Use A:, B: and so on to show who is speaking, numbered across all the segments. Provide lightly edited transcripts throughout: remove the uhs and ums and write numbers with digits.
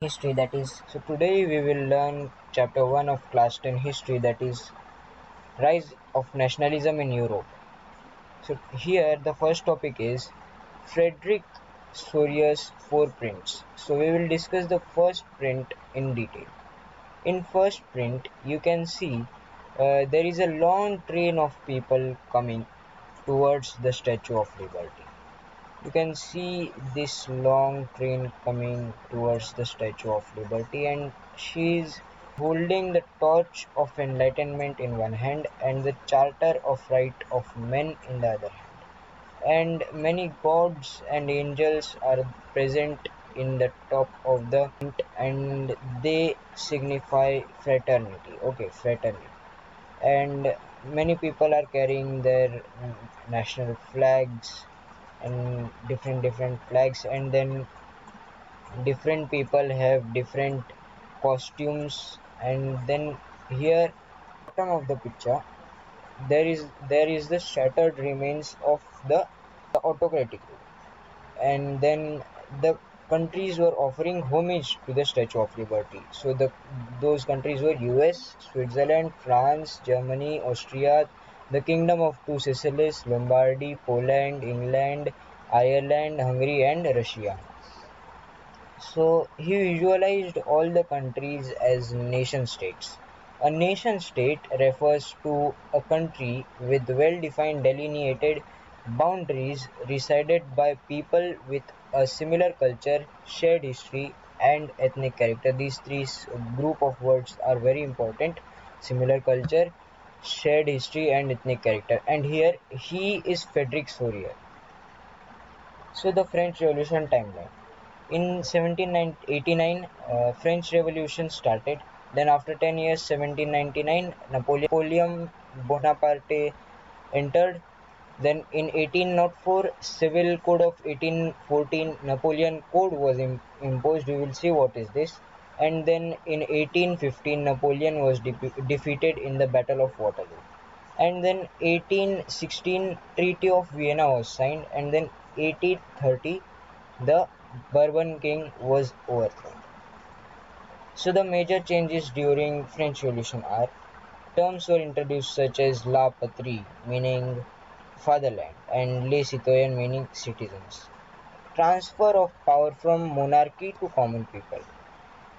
A: History, that is, so today we will learn chapter 1 of class 10 history, that is rise of nationalism in Europe. So here the first topic is Frederick Sorrieu's four prints. So we will discuss the first print in detail. In first print you can see there is a long train of people coming towards the Statue of Liberty. You can see this long train coming towards the Statue of Liberty, and she is holding the torch of enlightenment in one hand and the charter of right of men in the other hand. And many gods and angels are present in the top of the tent, and they signify fraternity. Okay, fraternity. And many people are carrying their national flags and different flags, and then different people have different costumes. And then here bottom of the picture there is the shattered remains of the autocratic rule, and then the countries were offering homage to the Statue of Liberty. So those countries were US, Switzerland, France, Germany, Austria, the Kingdom of Two Sicilies, Lombardy, Poland, England, Ireland, Hungary, and Russia. So he visualized all the countries as nation states. A nation state refers to a country with well defined delineated boundaries resided by people with a similar culture, shared history, and ethnic character. These three group of words are very important: similar culture, shared history, and ethnic character. And here he is Frederick Sorrieu. So the French Revolution timeline. In 1789, French Revolution started. Then after 10 years, 1799, Napoleon Bonaparte entered. Then in 1804, Civil Code of 1814, Napoleon Code was imposed. We will see what is this. And then in 1815, Napoleon was defeated in the Battle of Waterloo. And then 1816, Treaty of Vienna was signed. And then 1830, the Bourbon king was overthrown. So the major changes during French Revolution are: terms were introduced such as la patrie, meaning fatherland, and les citoyens, meaning citizens. Transfer of power from monarchy to common people.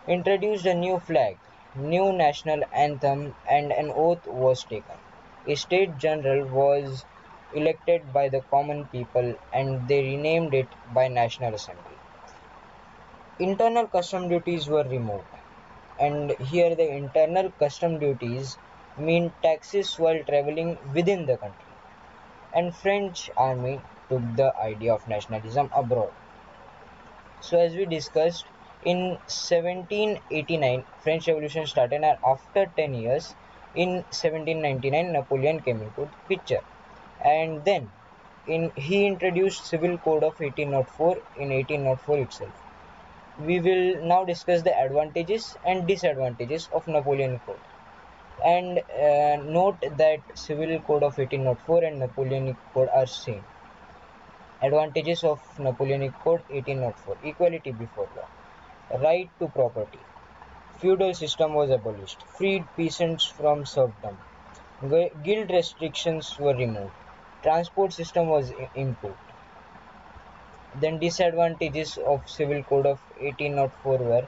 A: Introduced a new flag, new national anthem, and an oath was taken. A state general was elected by the common people, and they renamed it by National Assembly. Internal custom duties were removed, and here the internal custom duties mean taxes while traveling within the country. And French army took the idea of nationalism abroad. So as we discussed, in 1789 French Revolution started, and after 10 years in 1799 Napoleon came into the picture. And then he introduced Civil Code of 1804 in 1804 itself. We will now discuss the advantages and disadvantages of Napoleonic Code. And note that Civil Code of 1804 and Napoleonic Code are same. Advantages of Napoleonic Code 1804: equality before law, right to property, feudal system was abolished, freed peasants from serfdom, guild restrictions were removed, transport system was improved. Then disadvantages of Civil Code of 1804 were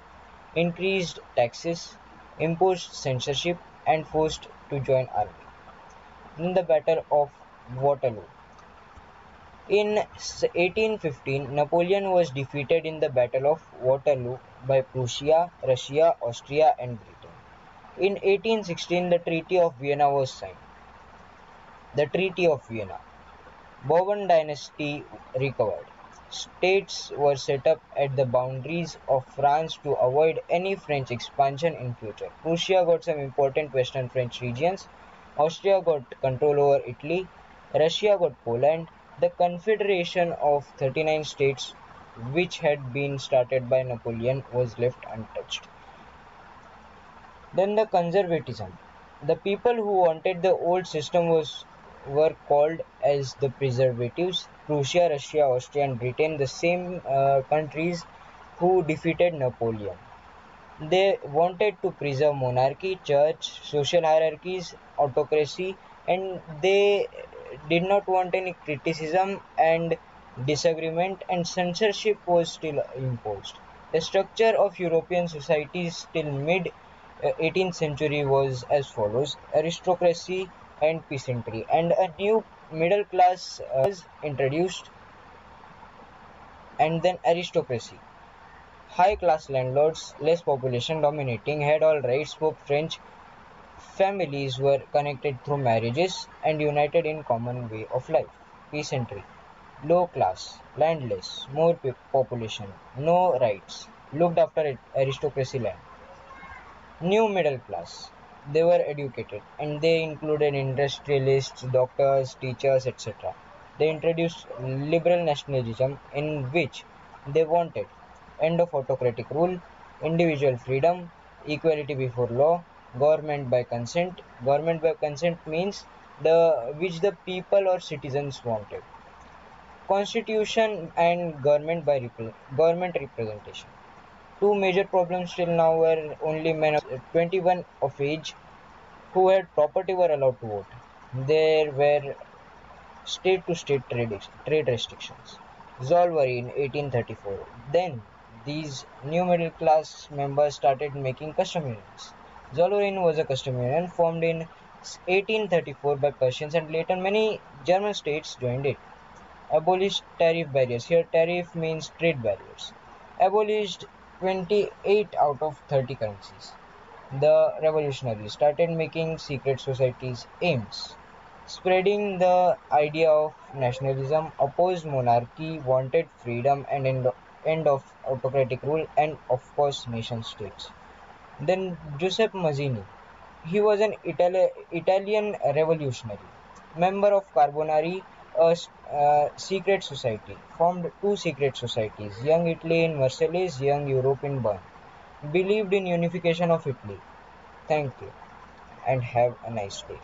A: increased taxes, imposed censorship, and forced to join army. Then the Battle of Waterloo. In 1815, Napoleon was defeated in the Battle of Waterloo by Prussia, Russia, Austria, and Britain. In 1816, the Treaty of Vienna was signed. The Treaty of Vienna. Bourbon dynasty recovered. States were set up at the boundaries of France to avoid any French expansion in future. Prussia got some important western French regions. Austria got control over Italy. Russia got Poland. The Confederation of 39 states, which had been started by Napoleon, was left untouched. Then the conservatism. The people who wanted the old system were called as the preservatives. Prussia, Russia, Austria, and Britain, the same countries who defeated Napoleon. They wanted to preserve monarchy, church, social hierarchies, autocracy, and they did not want any criticism and disagreement, and censorship was still imposed. The structure of European societies till mid 18th century was as follows: aristocracy and peasantry, and a new middle class was introduced, and then aristocracy. High class landlords, less population dominating, had all rights, spoke French, families were connected through marriages and united in common way of life. Peasantry, low class, landless, more population, no rights, looked after aristocracy land. New middle class, they were educated and they included industrialists, doctors, teachers, etc. They introduced liberal nationalism in which they wanted end of autocratic rule, individual freedom, equality before law, government by consent. Government by consent means the which the people or citizens wanted. Constitution and government representation. Two major problems till now were only men of 21 of age who had property were allowed to vote. There were state to state trade restrictions. Zollverein 1834. Then these new middle class members started making custom unions. Zollverein was a custom union formed in 1834 by Persians, and later many German states joined it. Abolished tariff barriers. Here tariff means trade barriers. Abolished 28 out of 30 currencies. The Revolutionaries started making secret societies aims, spreading the idea of nationalism, opposed monarchy, wanted freedom and end of autocratic rule, and of course nation states. Then Giuseppe Mazzini, he was an Italian revolutionary, member of Carbonari, a secret society, formed two secret societies, Young Italy in Versailles, Young Europe in Bern, believed in unification of Italy. Thank you and have a nice day.